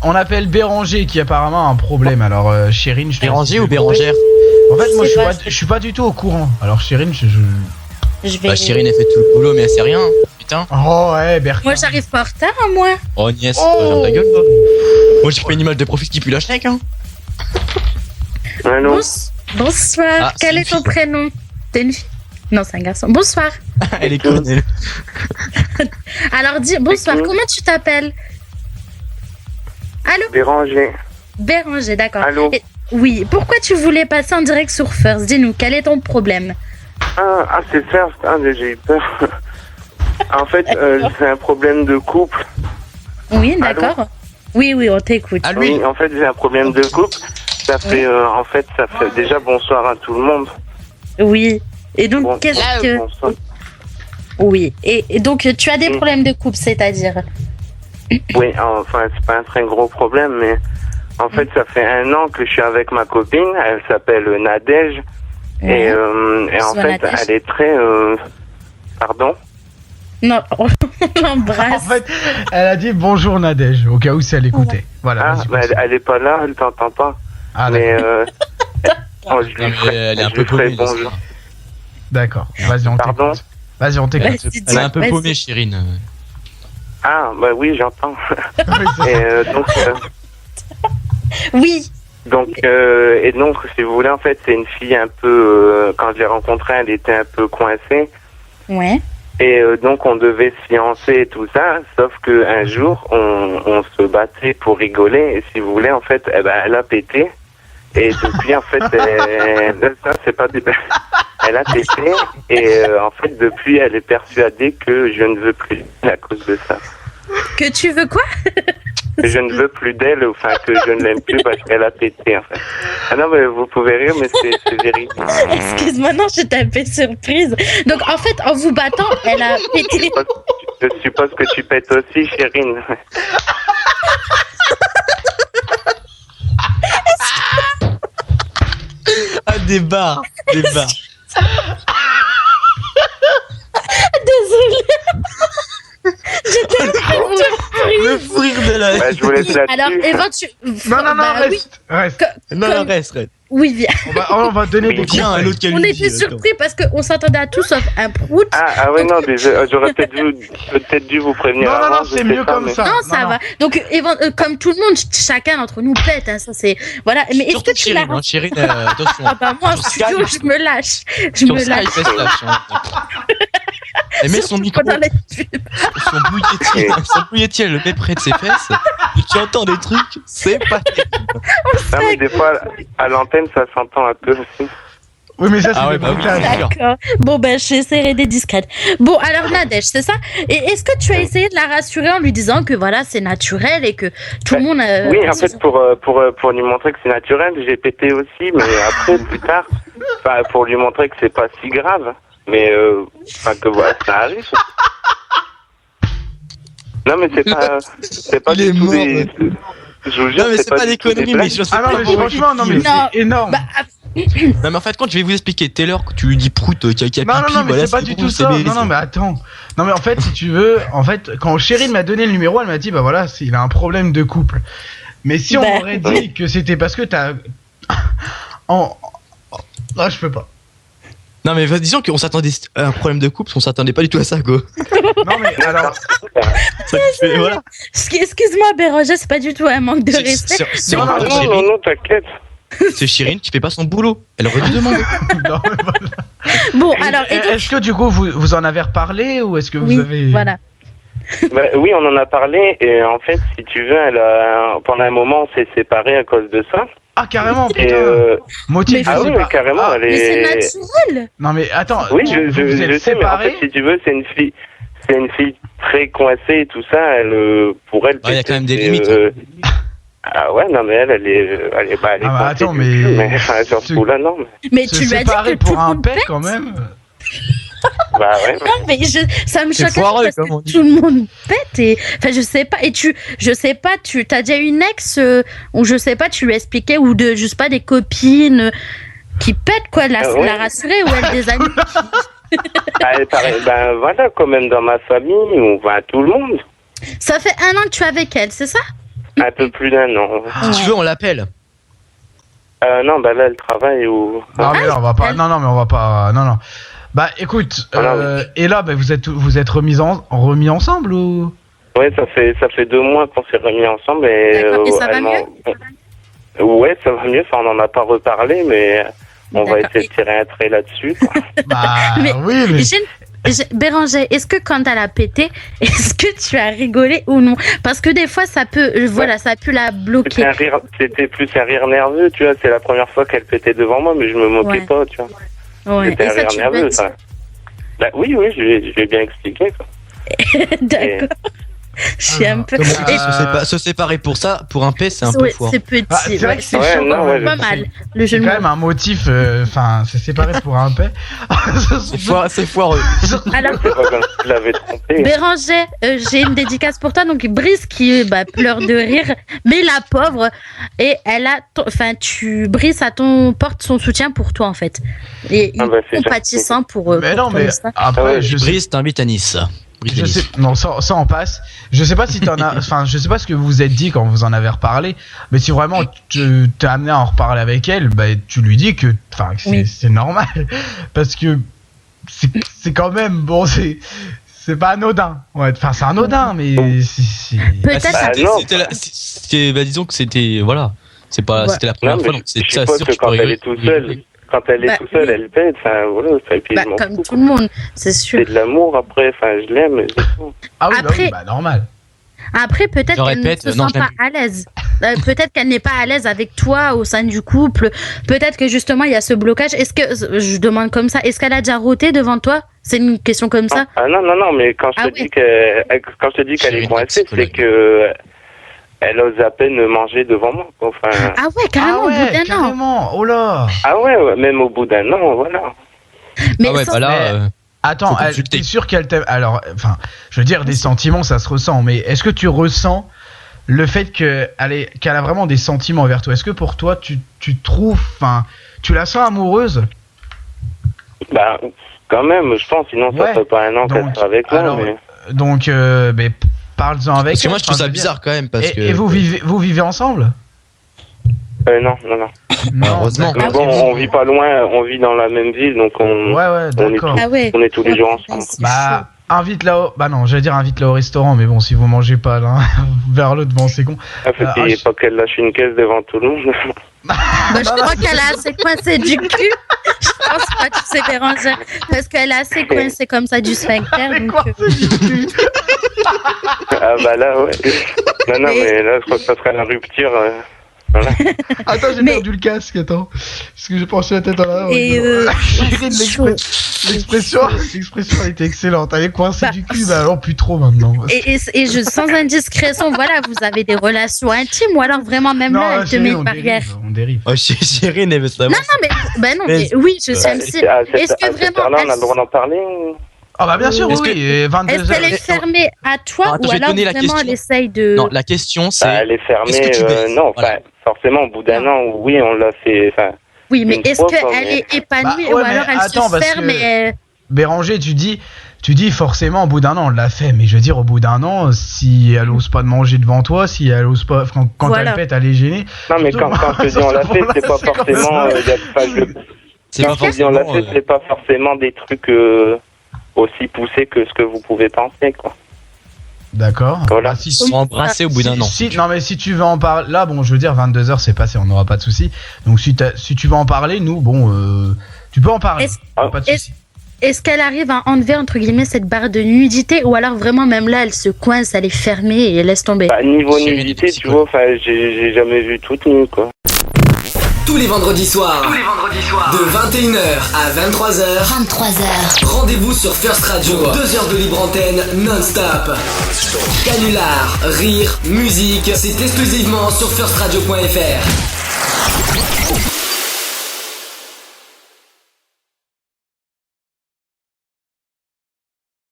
on appelle Béranger qui apparemment a un problème. Alors, Chérine, je Béranger ou Bérangère? En fait, moi, je suis pas du tout au courant. Alors, Chérine, Je vais... Bah, Chérine, elle fait tout le boulot, mais elle sait rien. Putain. Oh, ouais, Bertrand. Moi, j'arrive pas en retard, hein, moi. Oh, nièce, Oh. ferme ta gueule, toi. Moi, j'ai pas une image de profil qui pue la schneck, hein. Allô? Bonsoir. Ah, Quel c'est est une ton fille. prénom? T'es une fille? Non, c'est un garçon. Bonsoir. Elle est conne, elle. Alors, dis bonsoir. qui Comment tu t'appelles? Allô? Béranger. Béranger, d'accord. Allô? Oui. Pourquoi tu voulais passer en direct sur First? Dis-nous, quel est ton problème? Ah, c'est First. Ah, mais j'ai eu peur. En fait, c'est un problème de couple. Oui, d'accord. Oui, on t'écoute. Ah, lui. Oui, en fait, j'ai un problème de couple. Ça fait, déjà bonsoir à tout le monde. Oui. Et donc, Bon, qu'est-ce que... bonsoir. Oui. Et donc, tu as des problèmes de couple, c'est-à-dire? Oui, enfin, c'est pas un très gros problème, mais en fait, ça fait 1 an que je suis avec ma copine. Elle s'appelle Nadège. Et en Soit fait, Nadège. elle est très... Pardon? Non, on En l'embrasse. fait, elle a dit bonjour Nadège, au cas où si elle écoutait. Voilà. Ah, vas-y, bah, continue. elle est pas là, elle t'entend pas. Ah, Mais d'accord. je Non, lui mais ferai, elle est un je peu lui ferai paumée, bonjour. là, D'accord. Vas-y, on Pardon? t'écoute. Vas-y, on t'écoute. Vas-y, Elle est un peu vas-y. paumée, Chérine. Ah, bah oui, j'entends. Oui, c'est Et ça. Oui. donc, si vous voulez, en fait, c'est une fille un peu... quand je l'ai rencontrée, elle était un peu coincée. Ouais. Et donc, on devait se fiancer et tout ça. Sauf qu'un jour, on se battait pour rigoler. Et si vous voulez, en fait, eh ben, elle a pété. Et depuis, en fait, ça, c'est pas des... Elle a pété. Et en fait, depuis, elle est persuadée que je ne veux plus à cause de ça. Que tu veux quoi? Que je ne veux plus d'elle, enfin que je ne l'aime plus parce qu'elle a pété en fait. Ah non mais vous pouvez rire mais c'est véridique. Excuse-moi, non, je tapé surprise. Donc, en fait, en vous battant, elle a pété. Je suppose que tu pètes aussi, Chérine. Ah, des barres. Désolée. J'étais en train de te Le fou rire de la... Bah, je vous laisse là-dessus. Alors, éventuellement. Non, Bah oui. reste. Non, reste. Oui, viens. On va donner des Tiens, un conseils. autre qu'elle On lui était dit, surpris parce qu'on s'attendait à tout sauf un prout. Ah ouais non, j'aurais peut-être dû vous prévenir. Non, avant, je c'est sais mieux pas, comme mais- ça. Non, ça va. Donc, comme tout le monde, chacun d'entre nous pète. Hein, ça, c'est. Voilà. Mais est-ce Surtout que tu l'as. Chérine, hein. Chérine, attention. Ah, bah, moi, en Sur studio, Skype. je me lâche. Je Sur me Skype, lâche. elle se lâche, hein. Elle met son Surtout micro, pendant les pubs. son bouilletier, elle le met près de ses fesses, et tu entends des trucs, c'est pas terrible. Non mais des fois à l'antenne ça s'entend un peu aussi. Oui, mais ça, c'est Ah ouais, des bah oui. bruitages. D'accord. Bon, ben, j'essaierai d'être discrète. Bon, alors, Nadège, c'est ça? Et est-ce que tu as essayé de la rassurer en lui disant que voilà, c'est naturel et que tout le monde. Oui, en fait, pour lui montrer que c'est naturel, j'ai pété aussi, mais après, plus tard, enfin, pour lui montrer que c'est pas si grave, mais enfin que voilà, ça arrive. Non, mais c'est pas Il est du tout mort, des. Je vous jure, Non, mais c'est pas des du tout conneries, mais blagues. je sais Ah non, pas mais pourquoi franchement, non, mais Non. c'est énorme. Bah, Non, mais en fait, quand je vais vous expliquer Taylor, que tu lui dis prout, qui a pipi, Non, mais voilà, c'est pas du bon, tout c'est ça. baisé. Non, mais attends. Non, mais en fait, si tu veux, quand Chérine m'a donné le numéro, elle m'a dit, bah voilà, il a un problème de couple. Mais si on Bah. aurait dit que c'était parce que t'as. Ah, je peux pas. Non, mais disons qu'on s'attendait à un problème de couple, on s'attendait pas du tout à ça, quoi. Non, mais alors. Ça fait, voilà. Excuse-moi, Béranger, c'est pas du tout un manque de respect. C'est Non, vraiment non, Chérine, Non, t'inquiète. c'est Chérine qui fait pas son boulot. Elle aurait dû demander. Non, mais voilà. Bon, alors. et donc- Est-ce que du coup, vous en avez reparlé ou est-ce que vous Oui, avez. voilà. Bah, oui, on en a parlé, et en fait, si tu veux, pendant un moment, on s'est séparés à cause de ça. Ah, carrément, Et putain. Motif Mais de ah oui, sépa- mais carrément, Ah, elle Mais c'est est. naturel. non, mais attends. Oui, vous je êtes sais, mais en fait, séparés. si tu veux, c'est une fille très coincée et tout ça. Pour elle, Ah, il y a quand même des c'est, limites. Ah ouais, non, mais elle est Ah, bah, coincée attends, du mais- cul, mais enfin, sur ce ce- coup-là, non. Mais Se tu lui as dit que séparer tout pour le un monde pet pète. quand même. Bah ouais. Non, mais ça me C'est choque foireux, parce comme on que dit. tout le monde pète et enfin je sais pas et je sais pas tu t'as déjà une ex ou je sais pas tu lui expliquais ou je sais pas des copines qui pètent quoi Ouais. la rassurer ou elle des amis Ben voilà, quand même dans ma famille, on voit tout le monde. ça fait 1 an que tu es avec elle c'est ça Un peu plus d'un an. Si tu veux, on l'appelle. Non, bah là, elle travaille ou... Non, mais là, on va pas. Non, mais on va pas. Non. Bah, écoute. Et là, bah, vous êtes remis ensemble ou? Ouais, ça fait 2 mois qu'on s'est remis ensemble et... D'accord, et ça va mieux? Ouais, ça va mieux. Enfin, on n'en a pas reparlé, mais on va D'accord. essayer de tirer un trait là-dessus, quoi. Bah, Mais- oui, mais. Bérangère, est-ce que quand elle a pété, est-ce que tu as rigolé ou non? Parce que des fois, ça peut, ça a pu la bloquer. C'était plus un rire nerveux, tu vois. C'est la première fois qu'elle pétait devant moi, mais je me moquais Ouais. pas, tu vois. Ouais. C'était Et un ça, rire tu nerveux, l'as ça. Bah oui, je l'ai bien expliqué, quoi. dit. D'accord. Je suis un peu. Se séparer pour ça, pour un P, c'est un peu Ouais, fort. c'est petit. Ah, c'est vrai que c'est Ouais, chaud, non, quand ouais, même. Pas mal. Le jeu C'est de quand mots. même un motif. Enfin, c'est séparé pour un paix. C'est foireux. Alors, C'est pas comme si je l'avais trompé. Bérangère, j'ai une dédicace pour toi. Donc, Brice qui pleure de rire, mais la pauvre, et elle a, Brice porte son soutien pour toi en fait, et Ah bah, c'est compatissant pour. Mais pour non, toi, mais ça. après, Ouais, je sais. Brice t'invite à Nice. Brice à Je sais, Nice. non, ça on passe. Je sais pas si t'en as, enfin, je sais pas ce que vous vous êtes dit quand vous en avez reparlé, mais si vraiment tu t'es amené à en reparler avec elle, bah, tu lui dis que, enfin, que Oui. c'est normal. Parce que c'est quand même, bon, c'est pas anodin. Ouais, enfin, c'est anodin, mais Peut-être. Bah, non. Disons que c'était, voilà. C'est pas, Ouais. c'était la Non, première mais fois, donc je c'est ça, suppose sûr que que tu quand peux elle rigoler. est toute seule, quand elle est Bah, toute seule, oui. elle pète, enfin, voilà, et puis je m'en Comme fous, tout le monde, c'est sûr. c'est de l'amour après, enfin, je l'aime, c'est tout. ah oui, bah, Après- oui, bah, normal. Après, peut-être Je qu'elle ne répète, se non, sent je l'aime pas à l'aise. Peut-être qu'elle n'est pas à l'aise avec toi au sein du couple. Peut-être que justement il y a ce blocage. Est-ce que je demande comme ça? Est-ce qu'elle a déjà roté devant toi? C'est une question comme ça. Ah non, mais quand je Ah te oui. dis qu'elle Chérie, est coincée, psychologue. c'est que elle ose à peine manger devant moi, quoi. Enfin, Ah ouais, carrément ah au ouais, bout d'un an. carrément. Oh là. ouais, même au bout d'un an, voilà. Mais Ah ouais, sans- bah là, Mais- Attends, Faut consulter. t'es sûr qu'elle t'aime? Alors, enfin, je veux dire, des sentiments, ça se ressent, mais est-ce que tu ressens le fait qu'elle a vraiment des sentiments envers toi? Est-ce que pour toi, tu trouves, enfin, tu la sens amoureuse? Bah, quand même, je pense, sinon ça Ouais. fait pas un an qu'elle Donc, sera avec moi, alors, mais... Donc, mais parle-en avec parce que elle. moi je trouve enfin, ça veux dire. bizarre quand même, parce Et, que. et vous vivez ensemble? Non. Heureusement. Mais d'accord. bon, on vit pas loin, on vit dans la même ville, donc on, Ouais, d'accord. Ah ouais. on est tous les jours ensemble. C'est chaud. Bah, invite-la bah non, j'allais dire invite-la au restaurant, mais bon, si vous mangez pas l'un vers l'autre, bon, c'est con. Ah, faut qu'il y ait pas qu'elle lâche une caisse devant tout le monde. Bah, je crois qu'elle a assez coincé du cul. Je pense pas, tu sais, Bérangère. Parce qu'elle a assez coincé comme ça du sphincter. Mais donc, quoi, c'est du cul? Ah bah là, ouais. Non, mais là, je crois que ça serait la rupture. Voilà. Attends, j'ai Mais- perdu le casque, attends. Parce que j'ai penché la tête en l'air. Et Chérie, c'est chaud. l'expression était excellente. Elle est coincée Bah. du cul, bah alors plus trop maintenant. Sans indiscrétion, voilà, vous avez des relations intimes ou alors vraiment même là, elle te chérie, met on une barrière. dérive, on dérive. Oh, chérie, mais ça va. Non, mais, bah non, mais oui, je suis MC. À Est-ce que cette vraiment, heure-là, on a elle- le droit d'en parler ou... Ah bah bien sûr, Est-ce oui, que- et 22 est-ce qu'elle heures. est fermée à toi Attends, je ou vais te alors donner la vraiment elle question. essaye de... Non, la question c'est. Bah, elle est fermée, Est-ce que tu baises non, Voilà. enfin, forcément, au bout d'un Non. an, oui, on l'a fait, enfin, Oui, mais une est-ce fois, quoi, qu'elle mais- est épanouie Bah, ouais, ou alors mais elle attends, se parce ferme que- et... Béranger, tu dis forcément au bout d'un an on l'a fait, mais je veux dire au bout d'un an, si elle ose pas de manger devant toi, si elle ose pas, quand Voilà. elle pète, elle est gênée. non, mais Surtout- quand je te dis on l'a fait, c'est pas c'est comme forcément, ça. C'est pas quand je te dis on l'a forcément. fait, c'est pas forcément des trucs aussi poussés que ce que vous pouvez penser, quoi. D'accord. Voilà. Bah, si, Ils se sont embrassés au bout d'un an. non mais si tu veux en parler, là bon je veux dire 22h c'est passé, on n'aura pas de soucis. Donc si tu veux en parler, nous bon tu peux en parler. Est-ce- Pas de soucis. Est-ce qu'elle arrive à enlever, entre guillemets, cette barre de nudité ou alors vraiment même là, elle se coince, elle est fermée et elle laisse tomber? Bah, niveau Chérie, nudité, des tu vois, enfin, j'ai jamais vu toute nue, quoi. Tous les vendredis soirs. De 21h à 23h. Rendez-vous sur First Radio. 2 heures de libre antenne non-stop. Canular, rire, musique. C'est exclusivement sur firstradio.fr.